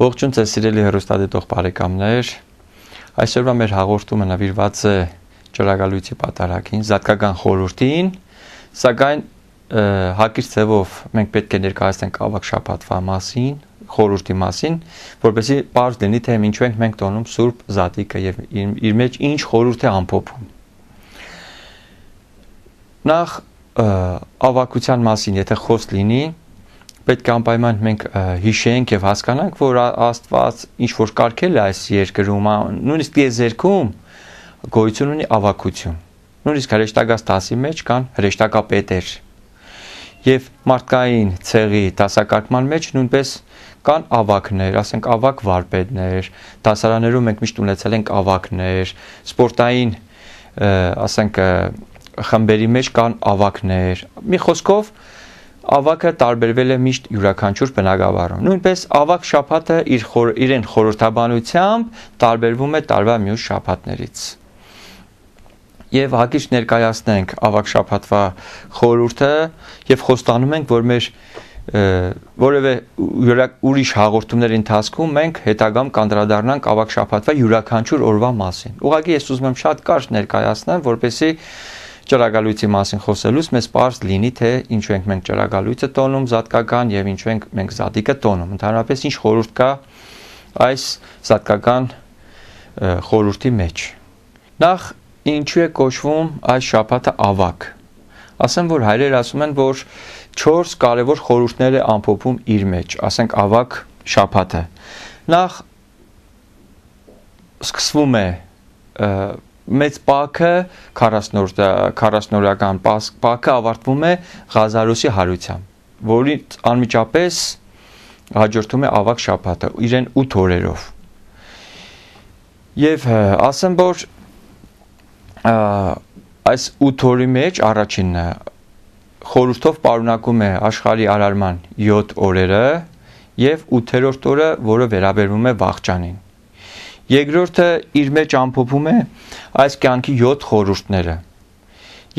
Ողջույն ձեզ սիրելի հեռուստադիտող բարեկամներ, այսօրվա մեր հաղորդումը նվիրված է ճրագալույցի պատարագին, զատկական խորհրդին, սակայն հակիրճ ձևով մենք պետք է ներկայացնենք ավագ շաբաթվա մասին, խորհրդի մասին, որպեսզի պարզ լինի, թե ինչու ենք մենք տոնում Սուրբ Զատիկը եւ իր մեջ ինչ խորհուրդ է ամփոփում։ Նախ ավագության մասին, եթե խոսք լինի, պետք է անպայման մենք հիշենք եւ հասկանանք, որ Աստված ինչ որ կարգել է այս երկրում, նույնիսկ տիեզերքում գոյություն ունի ավագություն։ Նույնիսկ հրեշտակած դասի մեջ կան հրեշտակապետեր։ Եվ մարդկային ցեղի դասակարգման մեջ նույնպես կան ավագներ, ասենք ավագ վարպետներ, դասարաններում մենք միշտ ունեցել ենք ավագներ, սպորտային, ասենք խմբերի մեջ կան ավագներ։ Մի խոսքով ավագը տարբերվել է միշտ յուրաքանչյուր բնակավարում։ Նույնպես ավագ շաբաթը իրեն խորհրդաբանությամբ տարբերվում է տարվա մյուս շաբաթներից։ Եվ հակիրճ ներկայացնենք ավագ շաբաթվա խորհուրդը եւ խոստանում ենք, որ մեր որևէ ուրիշ հաղորդումների ընթացքում մենք հետագամ կանդրադառնանք ավագ շաբաթվա յուրաքանչյուր օրվա մասին։ Ուղղակի ես ուզում եմ շատ կարճ ներկայացնեմ, որպեսզի ճրագալույցի մասին խոսելուց մեզ պարզ լինի, թե ինչու ենք մենք ճրագալույցը տոնում զատկական եւ ինչու ենք մենք զատիկը տոնում։ Ընդհանրապես ինչ խորհուրդ կա այս զատկական խորհրդի մեջ։ Նախ ինչու է կոչվում այս շաբաթը ավագ։ Ասեմ, որ հայրերը ասում են, որ 4 կարևոր խորհուրդներ է ամփոփում իր մեջ, ասենք ավագ շաբաթը։ Նախ սկսվում է մեծ պակը 40-օրական պակը ավարտվում է Ղազարոսի հարությամբ, որի անմիջապես հաջորդում է ավագ շաբաթը իրեն 8 օրերով։ Եվ ասեմ, որ այս 8 օրի մեջ առաջինը խորհրդով պարունակում է աշխարհի արարման 7 օրերը եւ 8-րդ օրը, որը վերաբերվում է վաղճանին։ Երկրորդը իր մեջ ամփոփում է այս կյանքի 7 խորհուրդները։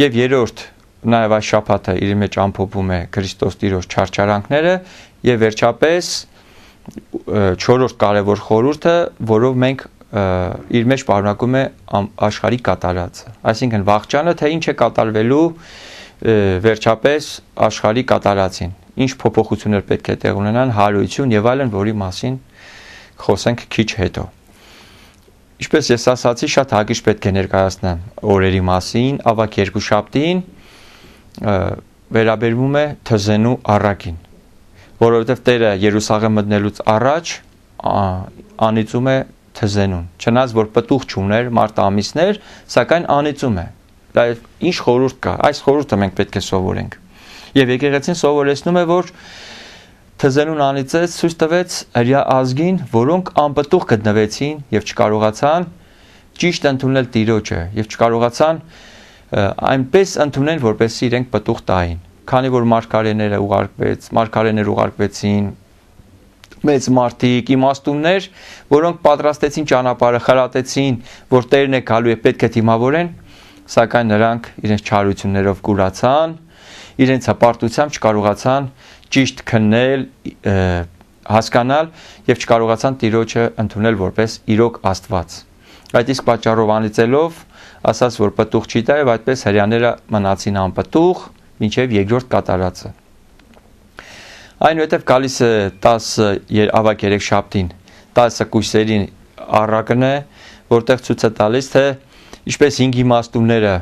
Եվ երրորդ նաև այս շաբաթը իր մեջ ամփոփում է Քրիստոս Տիրոջ չարչարանքները եւ վերջապես 4-րդ կարևոր խորհուրդը, որով մենք իր մեջ պարունակում է աշխարհի կատարածը։ Այսինքն վաղճանը թե ինչ է կատարվելու վերջապես աշխարհի կատարածին։ Ինչ փոփոխություններ պետք է տեղ ունենան, հարություն եւ այլն, որի մասին խոսենք քիչ հետո։ Ինչպես ես ասացի, շատ հագիշ պետք է ներկայացնեմ օրերի մասին, ավագ երկուշաբթին վերաբերվում է թզենու առակին, որովհետև Տերը Երուսաղեմ մտնելուց առաջ անիծում է թզենուն, չնայած որ պտուղ չուներ, մարտ ամիսներ, սակայն անիծում է։ Դա ինչ խորհուրդ կա, այս խորհուրդը մենք պետք է սովորենք։ Եվ եկեղեցին սովորեցնում է, որ թզենուն անիծեց, ցույց տվեց հրյա ազգին, որոնք անպտուղ գտնվեցին եւ չկարողացան ճիշտ ընդունել Տիրոջը եւ չկարողացան այնպես ընդունել, որպեսզի իրենք պտուղ տային։ Քանի որ մարգարեներ ուղարկվեցին, մեծ մարդիկ, իմաստուններ, որոնք պատրաստեցին ճանապարհը, խրատեցին, որ Տերն է գալու է, պետք է դիմավորեն, սակայն նրանք իրենց չարություններով կուրացան, իրենց հպարտությամբ չկարողացան ճիշտ քննել, հասկանալ եւ չկարողացան Տիրոջը ընդունել որպես իրոք Աստված։ Այդ իսկ պատճառով անիծելով ասաց, որ պտուղ չի տա եւ այդպես հрьяաները մնացին անպտուղ մինչեւ երկրորդ կատարածը։ Այնուհետև գալիս է 10 ավագ երեքշաբթին 10 կույսերի առակն է, որտեղ ցույց է տալիս, թե ինչպես 5 իմաստունները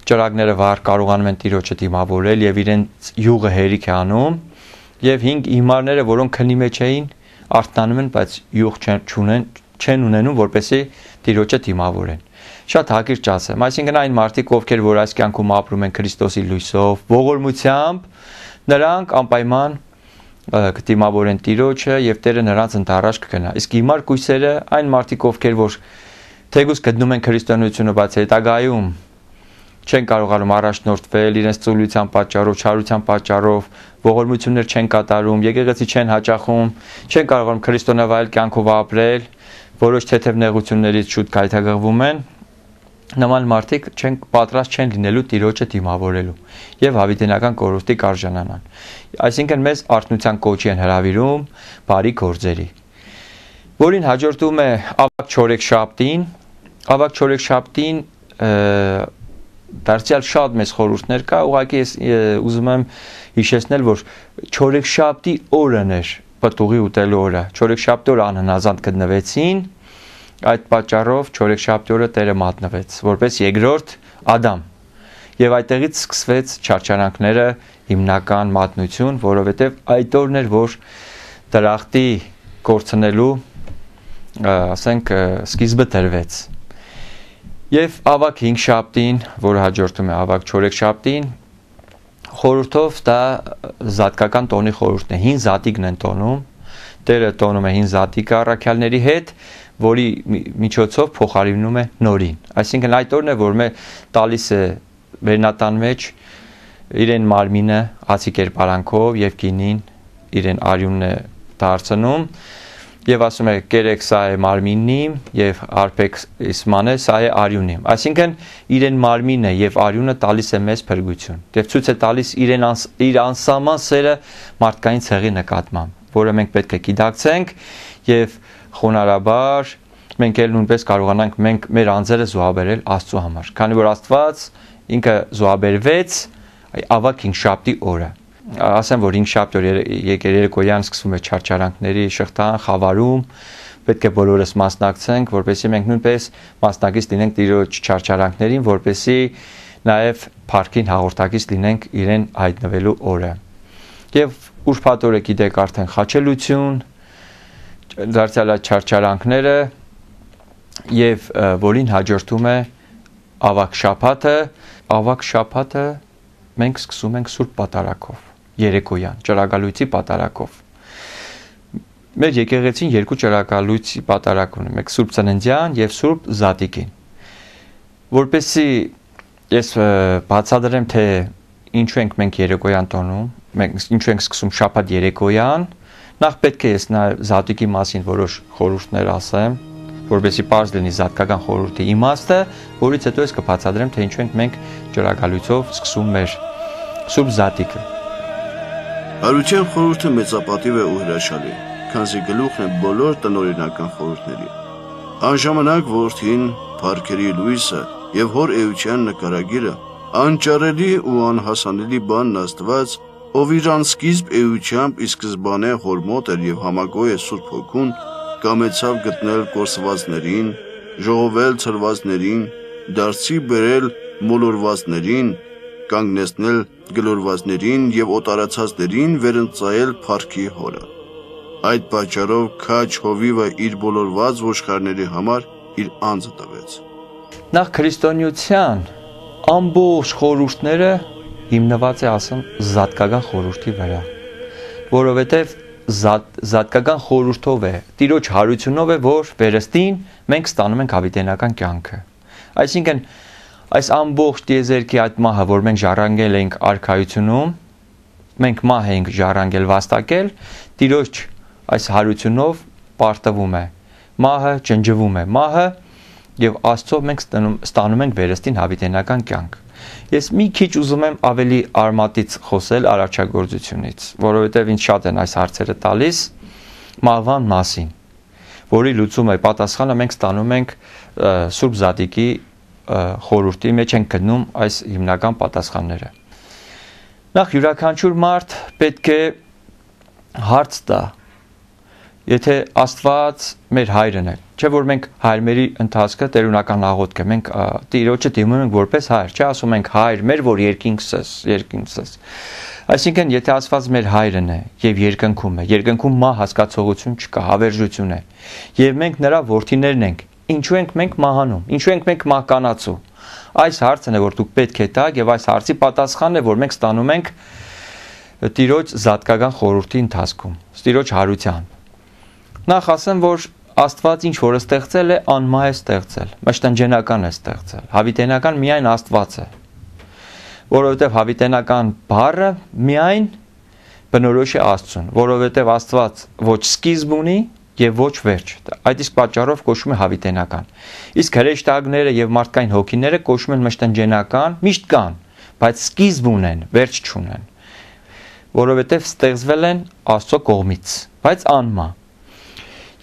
ճրագները վար կարողանում են Տիրոջը դիմավորել եւ իրենց յուղը հերիք է անում եւ 5 հիմարները, որոնք քնի մեջ էին, արթնանում են, բայց յուղ չեն ունենում, որպեսզի Տիրոջը դիմավորեն։ Շատ հակիրճ ասեմ, այսինքն այն մարդիկ, ովքեր որ այս կյանքում ապրում են Քրիստոսի լույսով, ողորմությամբ, նրանք անպայման կդիմավորեն Տիրոջը եւ Տերը նրանց ընդառաջ կգնա։ Իսկ հիմար կույսերը այն մարդիկ, ովքեր որ թեկուզ գտնում են քրիստոնեությունը, բայց հետագայում չեն կարողանում առաջնորդվել իրենց ծուլության պատճառով, չարության պատճառով, ողորմություններ չեն կատարում, եկեղեցի չեն հաճախում, չեն կարողանում քրիստոնեվայել կյանքով ապրել, որոշ թեթև նեղություններից շուտ գայթակղվում են, նման մարդիկ պատրաստ չեն լինելու Տիրոջը դիմավորելու եւ հավիտենական կորուստի կարժանանան։ Այսինքն մեզ արթնության կոչի են հրավիրում բարի գործերի, որին հաջորդում է ավագ չորեքշաբթին։ Ավագ չորեքշաբթին դարձյալ շատ մեծ խորհուրդներ կա, ուղղակի ես ուզում եմ հիշեցնել, որ չորեքշաբթի օրն էր պտուղի ուտելու օրը։ Չորեքշաբթի օրը անհնազանդ գտնվեցին, այդ պատճառով չորեքշաբթի օրը Տերը մատնվեց, որպես երկրորդ Ադամ։ Եվ այդտեղից սկսվեց չարչարանքները հիմնական մատնություն, որովհետև այդ օրն էր, որ դրախտի կորցնելու, ասենք, սկիզբը դրվեց։ Եվ ավագ հինգշաբթին, որը հաջորդում է ավագ չորեքշաբթին, խորհրդով դա զատկական տոնի խորհուրդն է, հին զատիկն են տոնում, Տերը տոնում է հին զատիկը առաքյալների հետ, որի միջոցով փոխարինում է նորին։ Այսինքն այդ օրն է, որ մեր տալիս է վերնատան մեջ իրեն մարմինը հացի կերպարանքով եւ գինին իրեն արյունն է դարձնում եւ ասում է կերեք սա է մարմինիմ եւ արփեք իսմանե սա է արյունիմ։ Այսինքն իրեն մարմինը եւ արյունը տալիս է մեզ փրկություն եւ ցույց է տալիս իր անսահման սերը մարդկային ցեղի նկատմամբ, որը մենք պետք է գիտակցենք եւ խոնարհաբար մենք էլ նույնպես կարողանանք մենք մեր անձերը զոհաբերել Աստծո համար, քանի որ Աստված ինքը զոհաբերվեց ավագ հինգշաբթի օրը։ Ասեմ, որ հինգշաբթի օր երեկոյան սկսվում է չարչարանքների շղթան, խավարում, պետք է բոլորս մասնակցենք, որպեսզի մենք նույնպես մասնակից լինենք Տիրոջ չարչարանքներին, որպեսզի նաև փառքին հաղորդակից լինենք իրեն հայտնվելու օրը։ Եվ ուրբաթ օրը գիտեք արդեն խաչելություն, դարձյալ այդ չարչարանքները եւ որին հաջորդում է ավագ շաբաթը մենք սկսում ենք Սուրբ Պատարագով, երեկոյան, ճրագալույցի պատարագով։ Մեր եկեղեցին երկու ճրագալույցի պատարագ ունի, մեկ Սուրբ Ծննդյան եւ Սուրբ Զատիկին։ Որպեսզի ես բացատրեմ, թե ինչու ենք մենք երեկոյան տոնում, մենք ինչու ենք սկսում շաբաթ երեկոյան, նախ պետք է ես նաեւ Զատիկի մասին որոշ խորհուրդներ ասեմ, որպեսզի պարզ լինի զատկական խորհրդի իմաստը, որից հետո ես կբացատրեմ, թե ինչու ենք մենք ճրագալույցով սկսում մեր Սուրբ Զատիկը։ Հարության խորհուրդը մեծապատիվ է ու հրաշալի, քանզի գլուխն է բոլոր տնօրինական խորհուրդների։ Անժամանակ որդին, փառքերի լույսը եւ հոր էության նկարագիրը, անճարելի ու անհասանելի բանն Աստված, ով իր անսկիզբ էությամբ ի սկզբանե հոր մոտ էր եւ համագոյ է Սուրբ Հոգուն, կամեցավ գտնել կորսվածներին, ժողովել ցրվածներին, դարձի բերել մոլորվածներին, կանգնեցնել գլորվածներին եւ օտարացածներին վերընծայել փառքի հորը։ Այդ պատճառով քաչ հովիվը իր բոլորված ոչխարների համար իր անձը տվեց։ Նախ քրիստոնեության ամբողջ խորհուրդները հիմնված է ասեմ զատկական խորհրդի վրա, որովհետեւ զատկական խորհուրդով է, Տիրոջ հարությունով է, որ վերստին մենք ստանում ենք հավիտենական կյանքը։ Այսինքն այս ամբողջ տիեզերքի այդ մահը, որ մենք ժառանգել ենք արքայությունում, մենք մահ ենք ժառանգել վաստակել, Տիրոջ այս հարությունով պարտվում է, մահը ջնջվում է, մահը եւ Աստծո մենք ստանում ենք վերստին հավիտենական կյանք։ Ես մի քիչ ուզում եմ ավելի արմատից խոսել արարչագործությունից, որովհետև ինձ շատ են այս հարցերը տալիս մահվան մասին, որի լուծումը պատասխանը մենք ստանում ենք Սուրբ Զատիկի խորհրդի մեջ ենք գտնում այս հիմնական պատասխանները։ Նախ յուրաքանչյուր մարդ պետք է հարց տա, եթե Աստված մեր հայրն է, չէ՞ որ մենք հայրերի ընթացքը տերունական աղոթք է, մենք Տիրոջը դիմում ենք որպես հայր, չէ՞ ասում ենք հայր մեր, որ երկինքսս։ Այսինքն եթե Աստված մեր հայրն է եւ երկնքում մահ հասկացողություն չկա, հավերժություն է, եւ մենք նրա որդիներն ենք, ինչու ենք մենք մահանում, ինչու ենք մենք մահկանացու։ Այս հարցն է, որ դուք պետք է տաք եւ այս հարցի պատասխանն է, որ մենք ստանում ենք Տիրոջ զատկական խորհրդի ընթացքում, Տիրոջ հարության։ Նախ ասեմ, որ Աստված ինչ որ ստեղծել է, անմահ է ստեղծել, մշտնջենական է ստեղծել, հավիտենական միայն Աստված է, որովհետև հավիտենական բառը միայն բնորոշ է Աստծուն, որովհետև Աստված ոչ սկիզբ ունի եւ ոչ վերջ։ Այդ իսկ պատճառով կոչվում է հավիտենական։ Իսկ հրեշտակները եւ մարդկային հոգիները կոչվում են մշտնջենական, միշտ կան, բայց սկիզբ ունեն, վերջ չունեն, որովհետեւ ստեղծվել են Աստծո կողմից, բայց անմա։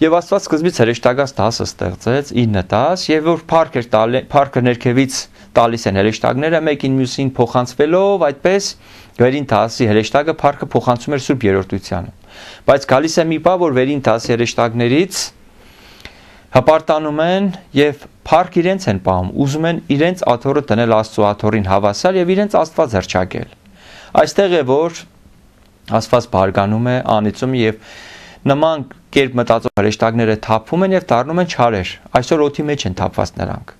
Եվ Աստված սկզբից հրեշտակած 10-ը ստեղծեց, 9-10, եւ որ փառքը ներքևից տալիս են հրեշտակները մեկին մյուսին փոխանցվելով, այդպես վերին 10-ի հրեշտակը փառքը փոխանցում էր Սուրբ Երրորդությանը։ Բայց գալիս է մի բան, որ վերին 10-ի հրեշտակներից հպարտանում են եւ փառք իրենց են պահում, ուզում են իրենց աթոռը դնել Աստծո աթոռին հավասար եւ իրենց Աստված հռչակել։ Այստեղ է որ Աստված բարգանում է, անիծում եւ նման կերպ մտածող հրեշտակները թափվում են եւ դառնում են չարեր։ Այսօր օդի մեջ են թափված նրանք։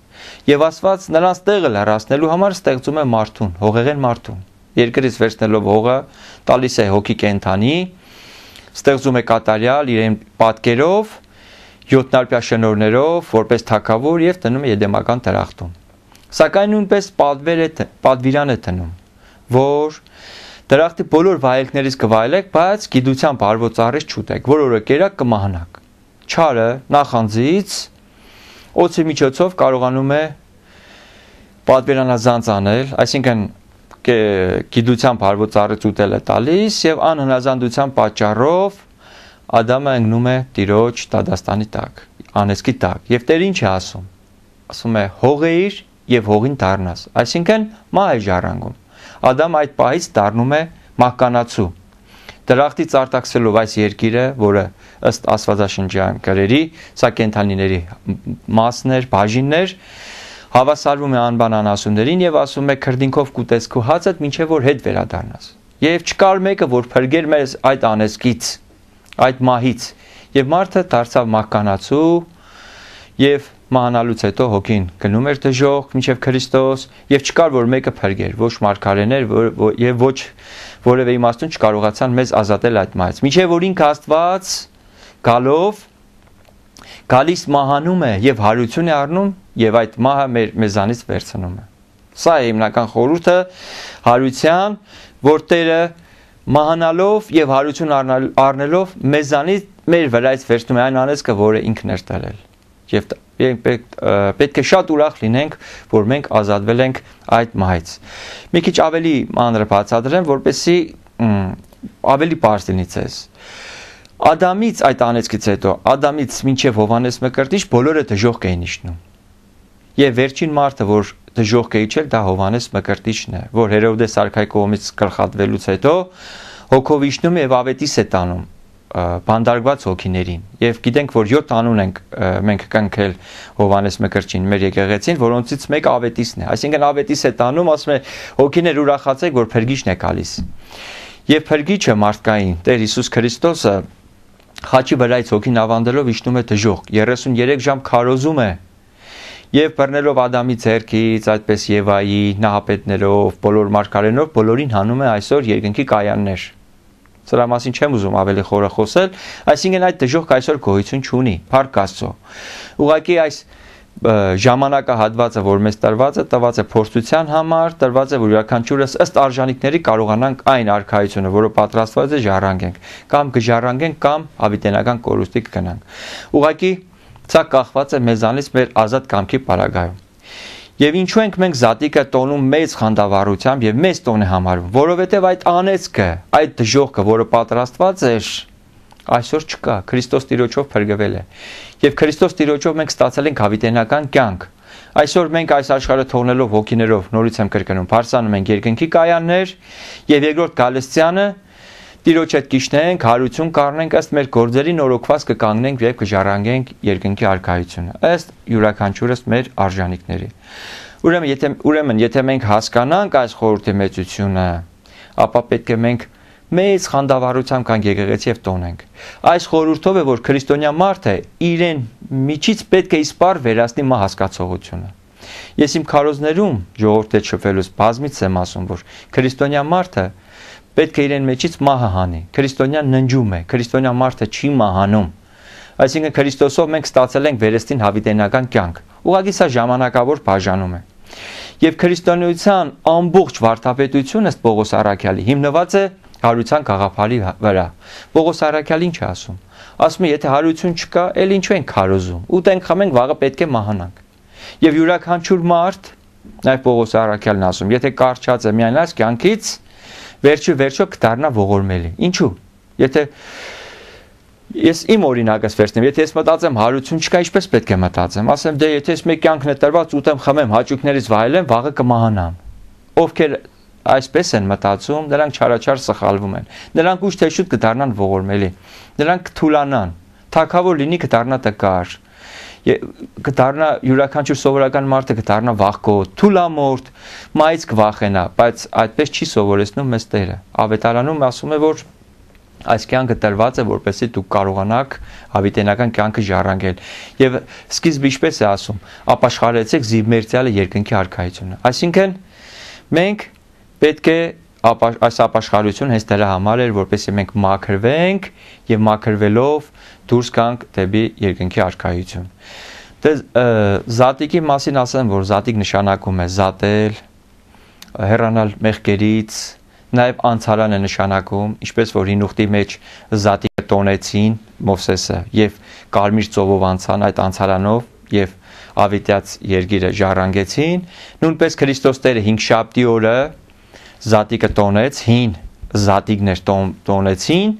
Եվ Աստված նրանց տեղը լրացնելու համար ստեղծում է մարդուն, հողեղեն մարդուն։ Երկրից վերցնելով հողը, տալիս է հոգի կենդանի, ստեղծում է կատարյալ իրեն պատկերով, 7-նարպյա շնորներով, որպես թագավոր եւ դնում է Եդեմական դրախտում։ Սակայն նույնպես պատվիրան է դնում, որ դրախտի բոլոր վայելքներից կվայելեք, բայց գիտությամբ արվո ծառից չուտեք, որ օրը կերակ կմահանաք։ Չարը նախանձից օծի միջոցով կարողանում է պատվիրանազանց անել, այսինքն գիտությամբ արվո ծառից ուտել է տալիս եւ անհնազանդության պատճառով Ադամը ընկնում է Տիրոջ դադաստանի տակ, անեծքի տակ։ Եվ Տերը ինչ է ասում։ Ասում է հողեիր եւ հողին դառնաս, այսինքն մահ է ժառանգում։ Ադամը այդ պահից դառնում է մահկանացու։ Դրախտից արտաքսելով այս երկիրը, որը ըստ Աստվածաշնչյան գրերի, սա կենդանիների մասներ, բաժիններ, հավասարվում է անբան անասուններին եւ ասում է քրդինքով կուտես քո հացդ, մինչեւ որ հետ վերադառնաս։ Եվ չկար մեկը, որ փրկեր մեզ այդ անեծքից, այդ մահից, եւ մարդը դարձավ մահկանացու եւ մահանալուց հետո հոգին գնում էր դժոխք մինչև Քրիստոս եւ չկար որ մեկը փրկեր, ոչ մարգարեներ եւ ոչ որևէ իմաստուն չկարողացան մեզ ազատել այդ մահից։ Մինչև որ ինքը Աստված գալով գալիս մահանում է եւ հարություն է առնում եւ այդ մահը մեզանից վերցնում է։ Սա է հիմնական խորհուրդը հարության, որ Տերը մահանալով եւ հարություն առնելով մեզանից մեր վրայից վերցնում է այն անեծքը, որը ինքն էր տվել։ Եվ պետք է շատ ուրախ լինենք, որ մենք ազատվել ենք այդ մահից։ Մի քիչ ավելի մանր բացատրեմ, որպեսզի ավելի պարզ լինի ձեզ։ Ադամից այդ անեծքից հետո, Ադամից մինչև Հովհաննես Մկրտիչ բոլորը դժոխք էին իջնում։ Եվ վերջին մարդը, որ դժոխք է իջել, դա Հովհաննես Մկրտիչն է, որ Հերովդես արքայի կողմից գլխատվելուց հետո հոգով իջնում եւ ավետիս է տանում բանդարգված հոգիներին եւ գիտենք որ 7 անուն ենք մենք կնքել Հովհաննես Մկրտչին մեր եկեղեցին, որոնցից մեկը ավետիսն է, այսինքն ավետիս է տանում, ասում է հոգիներ ուրախացեք, որ փրկիչն է գալիս։ Եվ փրկիչը մարդկային Տեր Հիսուս Քրիստոսը խաչի վրայից հոգին ավանդելով իջնում է դժոխք, 33 ժամ քարոզում է եւ բռնելով Ադամի ձեռքից, այդպես Եվայի նահապետներով, բոլոր մարգարեներով, բոլորին հանում է այսօր երկնքի կայաններ։ Սրա մասին չեմ ուզում ավելի խորը խոսել, այսինքն այդ դժոխք այսօր գոյություն չունի, փառք Աստծո։ Ուղղակի այս ժամանակահատվածը, որ մեզ տրված է փորձության համար, տրված է, որ յուրաքանչյուրս ըստ արժանինքների կարողանանք այն արքայությունը, որը պատրաստված է, ժառանգենք, կամ կժառանգենք, կամ հավիտենական կորուստի կգնանք։ Ուղղակի սա կախված է մեզանից մեր ազատ կամքի պարագայում։ Եվ ինչու ենք մենք զատիկը տոնում մեծ խանդավառությամբ եւ մեծ տոն է համարում, որովհետեւ այդ անեծքը, այդ դժոխքը, որը պատրաստված էր, այսօր չկա, Քրիստոս Տիրոջով փրկվել է։ Եվ Քրիստոս Տիրոջով մենք ստացել ենք հավիտենական կյանք։ Այսօր մենք այս աշխարհը թողնելով հոգիներով, նորից եմ կրկնում, բարձրանում ենք երկնքի կայաններ եւ երկրորդ գալստյանը Տիրոջ հետ կիջնենք, հարություն կառնենք, ըստ մեր գործերի նորոգված կկանգնենք եւ կժառանգենք երկնքի արքայությունը, ըստ յուրաքանչյուրս մեր արժանինքների։ Ուրեմն, եթե մենք հասկանանք այս խորհրդի մեծությունը, ապա պետք է մենք մեծ խանդավառությամբ կանք եկեղեցի եւ տոնենք։ Այս խորհուրդով է, որ քրիստոնյա մարդը իրեն միջից պետք է իսպար վերացնի մահ հասկացողությունը։ Ես իմ քարոզներում ժողովրդի հետ շփվելուց բազմից եմ ասում, որ քրիստոնյա մարդը պետք է իրեն մեջից մահը հանի։ Քրիստոնյան ննջում է, քրիստոնյա մարդը չի մահանում։ Այսինքն Քրիստոսով մենք ստացել ենք վերստին հավիտենական կյանք։ Ուղղակի սա ժամանակավոր բաժանում է։ Եվ քրիստոնեության ամբողջ վարդապետությունը ըստ Պողոս առաքյալի հիմնված է հարության գաղափարի վրա։ Պողոս առաքյալը ինչ է ասում։ ասում է եթե հարություն չկա, էլ ինչու ենք քարոզում։ Ուտենք, խմենք, վաղը պետք է մահանանք։ Եվ յուրաքանչյուր մարդ, նաև Պողոս առաքյալն ասում, եթե կարճած է միայն այս կյանքից, վերջո կդառնա ողորմելի։ Ինչու։ Եթե ես իմ օրինակս վերցնեմ, եթե ես մտածեմ հարություն չկա, ինչպես պետք է մտածեմ։ Ասեմ, դե եթե ես մեկ կյանքն է տրված, ուտեմ, խմեմ, հաճույքներից վայելեմ, վաղը կմահանամ։ Ովքեր այսպես են մտածում, նրանք չարաչար սխալվում են։ Նրանք ուշ թե շուտ կդառնան ողորմելի։ Նրանք կթուլանան, թագավոր լինի կդառնա տկար։ Կդառնա յուրաքանչյուր սովորական մարդը կդառնա վախկոտ, թուլամորթ, մայից կվախենա, բայց այդպես չի սովորեցնում մեզ Տերը։ Ավետարանում ասում է, որ այս կյանքը տրված է, որպեսզի դուք կարողանաք հավիտենական կյանքը ժառանգել։ Եվ սկիզբը ինչպես է ասում, ապաշխարեցեք զիվմերձյալը երկնքի արքայությունը։ Այսինքն մենք պետք է այս ապաշխարությունը հենց դրա համար էր, որպեսզի մենք մաքրվենք եւ մաքրվելով դուրս գանք դեպի երկնքի արքայություն։ Դե զատիկի մասին ասեմ, որ զատիկ նշանակում է զատել, հեռանալ մեղքերից, նաև անցարան է նշանակում, ինչպես որ հինուխտի մեջ զատիկը տոնեցին Մովսեսը եւ կարմիր ծովով անցան այդ անցարանով եւ ավիտյաց երկիրը ժառանգեցին, նույնպես Քրիստոս Տերը 5 շաբթի օրը զատիկը տոնեց, հին զատիկներ տոնեցին,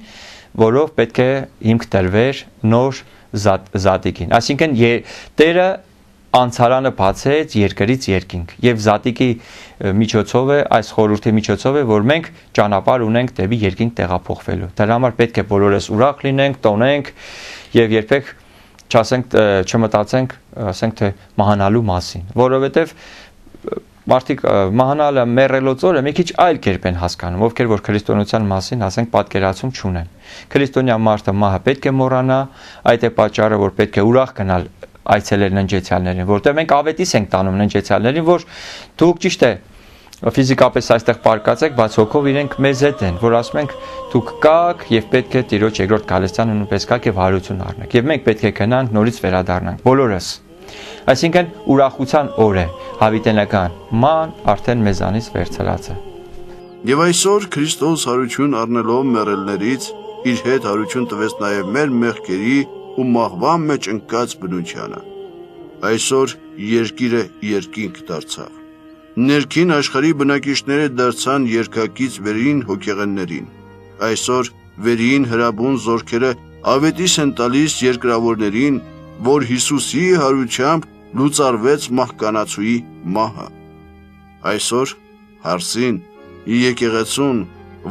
որով պետք է հիմք տրվեր նոր զատիկին։ Այսինքն Տերը անցարանը բացեց երկրից երկինք եւ զատիկի միջոցով է այս խորհրդի միջոցով է որ մենք ճանապարհ ունենք դեպի երկինք տեղափոխվելու։ Դրա համար պետք է բոլորս ուրախ լինենք, տոնենք եւ երբեք չմտածենք, ասենք թե մահանալու մասին, որովհետեւ մարդիկ մահանալը մեռելոց օրը մի քիչ այլ կերպ են հասկանում, ովքեր որ քրիստոնեության մասին ասենք պատկերացում չունեն։ Քրիստոնյա մարդը մահը պետք է մոռանա, այդ է պատճառը որ պետք է ուրախ գնալ այցելել ննջեցյալներին, որտեղ մենք ավետիս ենք տանում ննջեցյալներին, որ դուք ճիշտ է ֆիզիկապես այստեղ պարկած եք, բայց հոգով իրենք մեզ հետ են, որ ասում ենք դուք կաք եւ պետք է Տիրոջ երկրորդ գալստյանը նույնպես կաք եւ հարություն առնեք։ Եվ մենք պետք է գնանք նորից վերադառնանք բոլորս։ Այսինքն ուրախության օր է, հավիտենական ման արդեն մեզանից վերցրած է։ Եվ այսօր Քրիստոս հարություն առնելով մեռելներից իր հետ հարություն տվեց նաեւ մեր մեղքերի ու մահվան մեջ ընկած բնությանը։ Այսօր երկիրը երկինք դարձավ։ Ներքին աշխարհի բնակիչները դարձան երկակից վերին հոգեղեններին։ Այսօր վերին հրաբուն զորքերը ավետիս են տալիս երկրավորներին, որ Հիսուսի հարությամբ լուծարվեց մահկանացուի մահը։ Այսօր հարսին եկեղեցուն,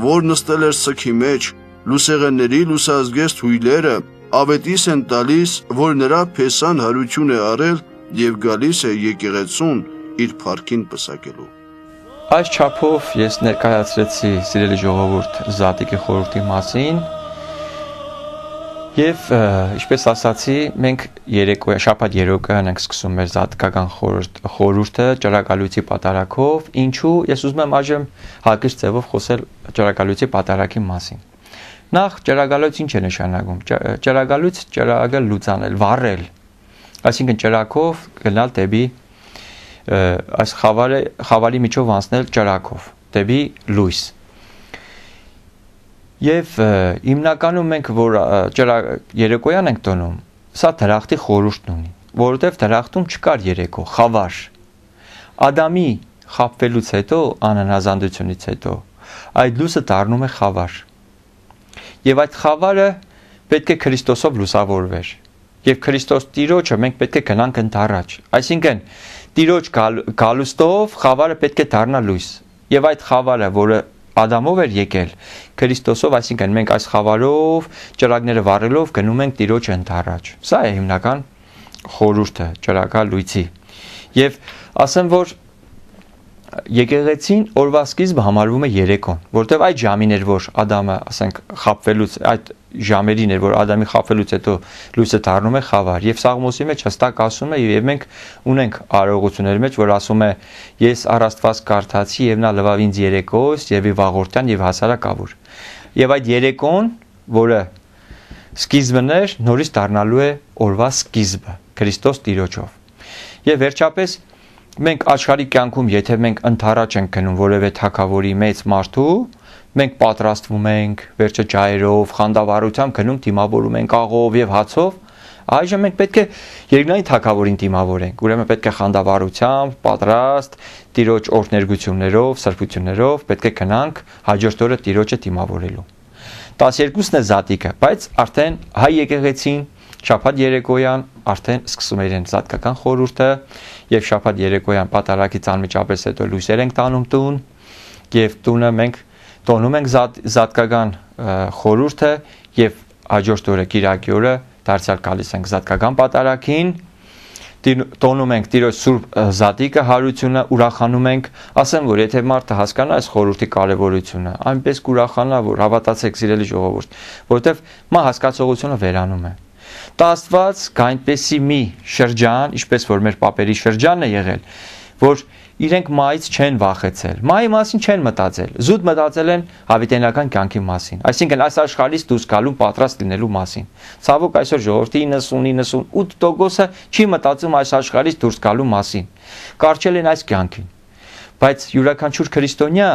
որ նստել էր սքի մեջ, լուսեղենների լուսազգեստ հույլերը ավետիս են տալիս, որ նրա փեսան հարություն է արել եւ գալիս է եկեղեցուն իր փառքին պսակելու։ Այս չափով ես ներկայացրեցի սիրելի ժողովուրդ զատիկի խորհրդի մասին եւ ինչպես ասացի մենք շաբաթ երեկոյան ենք սկսում մեր զատիկական խորհուրդը ճրագալույցի պատարագով, ինչու ես ուզում եմ այժմ հակիրճ ձևով խոսել ճրագալույցի պատարագի մասին։ Նախ ճրագալույց ինչ է նշանակում։ Ճրագալույց ճրագը լուծանել, վառել։ Այսինքն ճրակով գնալ դեպի այս խավարի միջով անցնել ճրակով դեպի լույս։ Եվ հիմնականում մենք որ երեկոյան ենք տոնում, սա դրախտի խորհուրդն ունի, որովհետև դրախտում չկար երեկո, խավար։ Ադամի խաբվելուց հետո, անհնազանդությունից հետո, այդ լույսը դառնում է խավար։ Եվ այդ խավարը պետք է Քրիստոսով լուսավորվեր։ Եվ Քրիստոս Տիրոջը մենք պետք է գնանք ընդառաջ։ Այսինքն Տիրոջ գալուստով խավարը պետք է դառնա լույս։ Եվ այդ խավարը, որը Ադամով էր եկել, Քրիստոսով, այսինքն մենք այս խավարով, ճրագները վառելով գնում ենք Տիրոջը ընդառաջ։ Սա է հիմնական խորհուրդը ճրագալույցի։ Եվ ասեմ, որ եկեղեցին օրվա սկիզբը համարվում է երեկոն, որտեղ այդ ժամին էր, որ Ադամը, ասենք, խաբվելուց, այդ ժամերին էր, որ Ադամի խաբվելուց հետո լույսը դառնում է խավար։ Եվ Սաղմոսի մեջ հստակ ասում է, եւ մենք ունենք արարողությունների մեջ, որ ասում է. Ես առ Աստված կարդացի եւ նա լվավ ինձ երեկոս եւ վաղորդյան եւ հասարակավոր։ Եվ այդ երեկոն, որը սկիզբն էր, նորից դառնալու է օրվա սկիզբը Քրիստոս Տիրոջով։ Եվ վերջապես մենք աշխարհի կյանքում, եթե մենք ընդառաջ ենք գնում որևէ թագավորի մեծ մարդու, մենք պատրաստվում ենք վերջը ջայրով, խանդավառությամբ գնում դիմավորում ենք աղով եւ հացով, այժմ մենք պետք է երկնային թագավորին դիմավորենք, ուրեմն պետք է խանդավառությամբ, պատրաստ, Տիրոջ օրհներգություններով, սրբություններով պետք է գնանք հաջորդ օրը Տիրոջը դիմավորելու։ 12-ն է զատիկը, բայց արդեն հայ եկեղեցին շաբաթ երեկոյան արդեն սկսում է իրեն զատկական խորհուրդը եւ շաբաթ երեկոյան պատարագից անմիջապես հետո լույսեր ենք տանում տուն եւ տունը մենք տոնում ենք զատկական խորհուրդը եւ հաջորդ օրը կիրակի օրը դարձյալ գալիս ենք զատկական պատարագին, տոնում ենք Տիրոջ սուրբ զատիկը հարությունը, ուրախանում ենք, ասեմ որ եթե մարդը հասկանա այս խորհրդի կարևորությունը, այնպես կուրախանա, որ հավատացեք սիրելի ժողովուրդ, որովհետև մա հասկացողությունը վերանում է։ Դա Աստված կա այնպեսի մի շրջան, ինչպես որ մեր պապերի շրջանն է եղել, որ իրենք մայից չեն վախեցել, մայի մասին չեն մտածել, զուտ մտածել են հավիտենական կյանքի մասին, այսինքն այս աշխարհից դուրս գալու պատրաստ լինելու մասին։ Ցավոք այսօր ժողովրդի 90-98%-ը չի մտածում այս աշխարհից դուրս գալու մասին։ Կարճել են այս կյանքին։ Բայց յուրաքանչյուր քրիստոնյա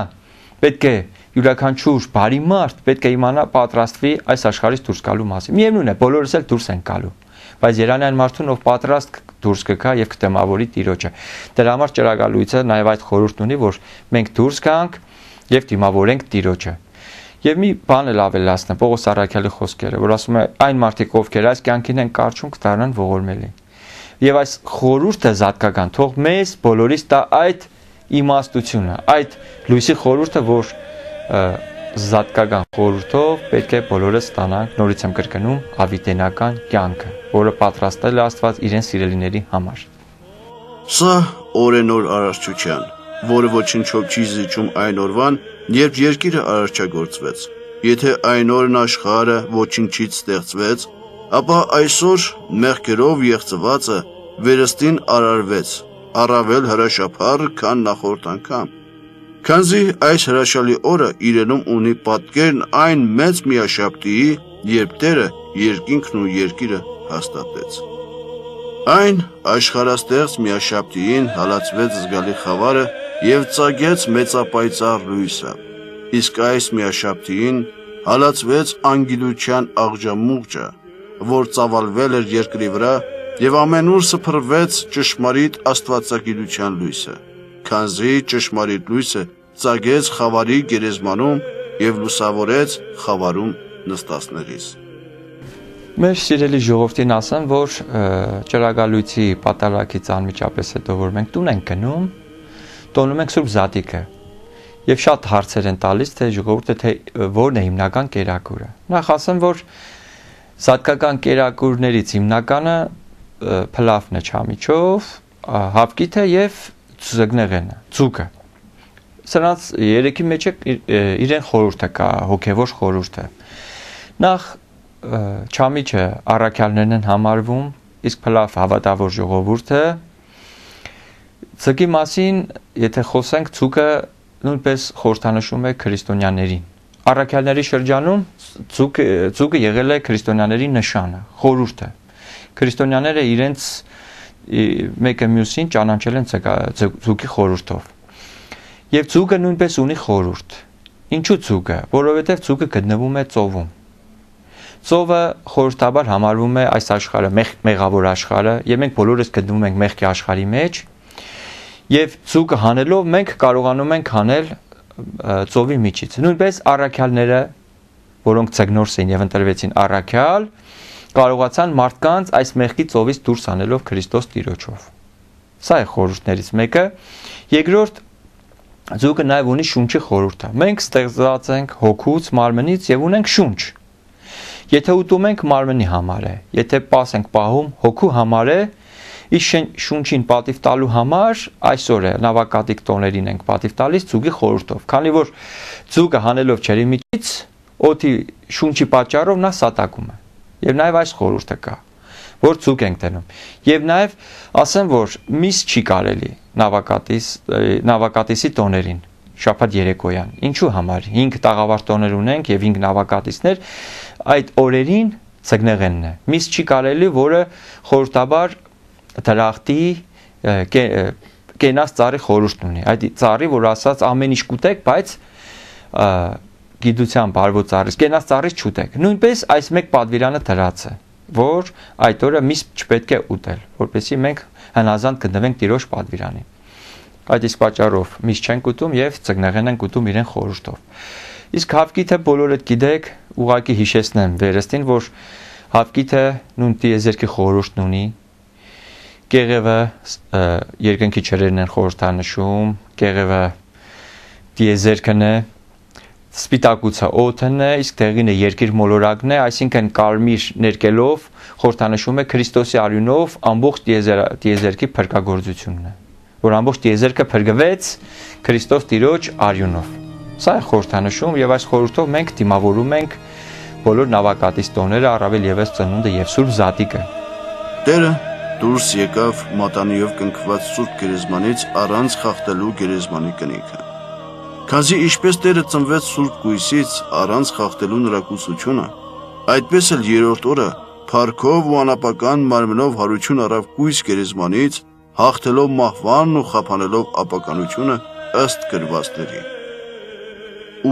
պետք է յուրաքանչյուր բարի մարդ պետք է իմանա պատրաստվի այս աշխարհից դուրս գալու մասին։ Միևնույն է, բոլորս էլ դուրս են գալու։ Բայց Երանյան մարդուն ով պատրաստ դուրս կգա եւ կտեմավորի Տիրոջը։ Դրա համար ճրագալույցը նաեւ այդ խորհուրդն ունի, որ մենք դուրս գանք եւ դիմավորենք Տիրոջը։ Եվ մի բան էլ ավելացնեմ Պողոս առաքյալի խոսքերը, որ ասում է այն մարդիկ ովքեր այս կյանքին են կարճում կդառնան ողորմելի։ Եվ այս խորհուրդը զատկական թող մեզ բոլորիս տա այդ իմաստությունը, այդ լույսի խորհուրդը, որ զատկական խորհուրդով պետք է բոլորս ստանանք, նորից եմ կրկնում, հավիտենական կյանքը, որը պատրաստել է Աստված իրեն սիրելիների համար։ Սա օրենոր արարչության, որը ոչնչով չի զիջում այն օրվան, երբ երկիրը արարչագործվեց։ Եթե այն օրն աշխարհը ոչնչից ստեղծվեց, ապա այսօր մեղքերով եղծվածը վերստին արարվեց, առավել հրաշափառ, քան նախորդ անգամ։ Քանզի այս հրաշալի օրը իրենում ունի պատկերն այն մեծ միաշապտիի, երբ Տերը երկինքն ու երկիրը հաստատեց։ Այն աշխարհաստեղծ միաշապտիին հալածվեց զգալի խավարը եւ ծագեց մեծապայծառ լույսը, իսկ այս միաշապտիին հալածվեց անգելության աղջամուղջը, որ ծավալվել էր երկրի վրա եւ ամենուր սփռվեց ճշմարիտ աստվածագիտության լույսը, քանզի ճշմարիտ լույսը ծագեց խավարի գերեզմանում եւ լուսավորեց խավարում նստածներից։ Մեր սիրելի ժողովրդին ասեմ, որ ճրագալույցի պատարագից անմիջապես հետո որ մենք տուն ենք գնում, տոնում ենք սուրբ զատիկը եւ շատ հարցեր են տալիս թե ժողովուրդը թե որն է հիմնական կերակուրը։ Նախ ասեմ, որ զատկական կերակուրներից հիմնականը փլավն է չամիչով, հավկիթը եւ ձգնեղենը, ձուկը։ Սրանց երեքի մեջ իրեն խորհուրդը կա, հոգևոր խորհուրդը։ Նախ չամիչը առաքյալներն են համարվում, իսկ փլավ հավատավոր ժողովուրդը։ Ձգի մասին, եթե խոսենք, ձուկը նույնպես խորհրդանշում է քրիստոնյաներին։ Առաքյալների շրջանում ձուկը եղել է քրիստոնյաների նշանը, խորհուրդը։ Քրիստոնյաները իրենց մեկը մյուսին ճանաչել են ձուկի խորհուրդով։ Եվ ձուկը նույնպես ունի խորհուրդ։ Ինչու ձուկը? Որովհետև ձուկը գտնվում է ծովում։ Ծովը խորհրդաբար համարվում է այս աշխարհը, մեղավոր աշխարհը, եւ մենք բոլորս գտնվում ենք մեղքի աշխարհի մեջ։ Եվ ձուկը հանելով մենք կարողանում ենք հանել ծովի միջից։ Նույնպես առաքյալները, որոնք ցգնորս էին եւ ընտրվեցին առաքյալ, կարողացան մարդկանց այս մեղքի ծովից դուրս հանելով Քրիստոս Տիրոջով։ Սա է խորհուրդներից մեկը։ Երկրորդ ձուկը նաև ունի շունչի խորհուրդը։ Մենք ստեղծված ենք հոգուց, մարմնից եւ ունենք շունչ։ Եթե ուտում ենք մարմնի համար է, եթե պաս ենք պահում հոգու համար է, իսկ շունչին պատիվ տալու համար այսօր է նավակատիկ տոներին ենք պատիվ տալիս ձուկի խորհուրդով։ Քանի որ ձուկը հանելով ջրի միջից օդի շունչի պատճառով նա սատակում է։ Եվ նաև այս խորհուրդը կա, որ ձուկ ենք տենում։ Եվ նաև ասեմ, որ միս չի կարելի նավակատիսի տոներին շաբաթ երեկոյան։ Ինչու համար 5 տաղավար տոներ ունենք եւ 5 նավակատիսներ, այդ օրերին ցգնեղենն է։ Միս չի կարելի, որը խորհրդաբար դրախտի կենաց ծառի խորհուրդն ունի։ Այդ ծառի, որ ասած ամեն ինչ կուտեք, բայց գիտության բարվո ծառից, կենաց ծառից չուտեք։ Նույնպես այս մեկ պատվիրանը դրած է, որ այդ օրը միս չպետք է ուտել, որպեսզի մենք հնազանդ գտնվենք Տիրոջ պատվիրանին։ Այդ իսկ պատճառով միս չենք ուտում եւ ծգնեղեն ենք ուտում իրեն խորհրդով։ Իսկ հավկիթը բոլորդ գիտեք, ուղակի հիշեցնեմ վերստին, որ հավկիթը նույն տիեզերքի խորհուրդն ունի։ Կեղևը երկնքի ջրերն են խորհրդանշում, կեղևը տիեզերքն է, սպիտակուցը օդն է, իսկ դեղինը երկիր մոլորակն է, այսինքն կարմիր ներկելով խորհրդանշում է Քրիստոսի արյունով ամբողջ տիեզերքի փրկagorցությունն է, որ ամբողջ տիեզերքը փրկվեց Քրիստոս Տիրոջ արյունով։ Սա է խորհրդանշում եւ այս խորհրդով մենք դիմավորում ենք բոլոր նավակատիս տոները, առավել եւս ծնունդը եւ Սուրբ Զատիկը։ Տերը դուրս եկավ մատանիով կնքված Սուրբ գերեզմանից առանց խախտելու գերեզմանի կնիքը։ Քանզի ինչպես Տերը ծնվեց Սուրբ Գույսից առանց խախտելու նրա կուսությունը, այդպես էլ երրորդ օրը փառքով ու անապական մարմնով հարություն առավ Գույս գերեզմանից, հաղթելով մահվանն ու խափանելով ապականությունը ըստ գրվածների։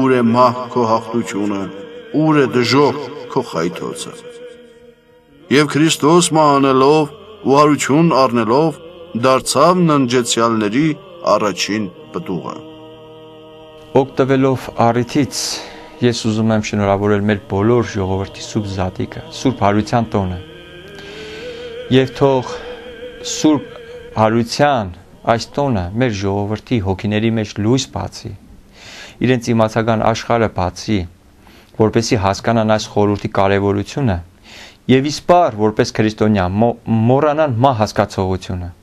Ուր է մահ քո հաղթությունը, ուր է դժոխք քո խայթոցը։ Եվ Քրիստոս մահանելով ու հարություն առնելով դարձավ ննջեցյալների առաջին պտուղը։ Օգտվելով առիթից ես ուզում եմ շնորհավորել մեր բոլոր ժողովրդի Սուրբ Զատիկը, Սուրբ Հարության տոնը։ Եվ թող Սուրբ Հարության այս տոնը մեր ժողովրդի հոգիների մեջ լույս բացի, իրենց իմացական աշխարհը բացի, որպեսզի հասկանան այս խորհրդի կարևորությունը եւ իսպար որպես քրիստոնյա մոռանան մահ հասկացողությունը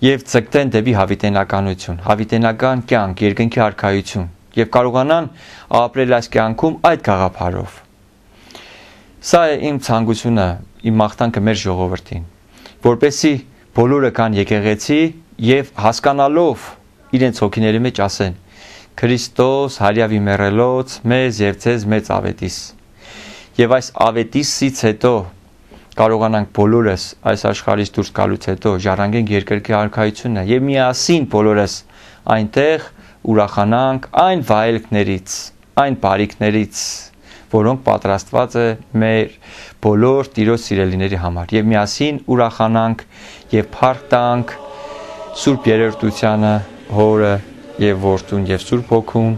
եւ ցկտեն դեպի հավիտենականություն, հավիտենական կյանք, երկնքի արքայություն եւ կարողանան ապրել այս կյանքում այդ գաղափարով։ Սա է իմ ցանկությունը, իմ մաղթանքը մեր ժողովրդին, որպեսզի բոլորը կան եկեղեցի եւ հասկանալով իրենց հոգիների մեջ ասեն. Քրիստոս հարյավի մեռելոց մեզ եւ ցեզ մեծ ավետիս։ Եվ այս ավետիսից հետո կարողանանք բոլորս այս աշխարհից դուրս գալուց հետո ժառանգենք երկրի արքայությունը եւ միասին բոլորս այնտեղ ուրախանանք այն վայելքներից, այն բարիքներից, որոնք պատրաստված է մեր բոլոր Տիրոջ սիրելիների համար եւ միասին ուրախանանք եւ փառք տանք Սուրբ Երրորդությանը, Հորը եւ Որդուն եւ Սուրբ Հոգուն,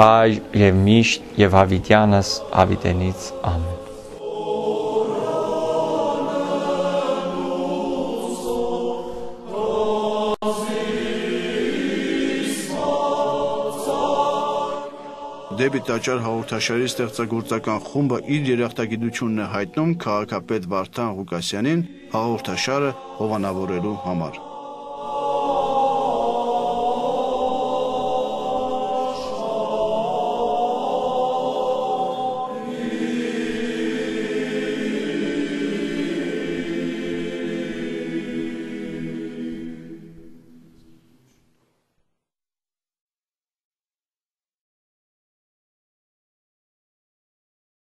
այ եւ միշտ եւ հավիտյանս հավիտենից ամեն։ Դեպի տաճար հաղորդաշարի ստեղծագործական խումբը իր երախտագիտությունն է հայտնում քաղաքապետ Վարդան Ղուկասյանին հաղորդաշարը հովանավորելու համար։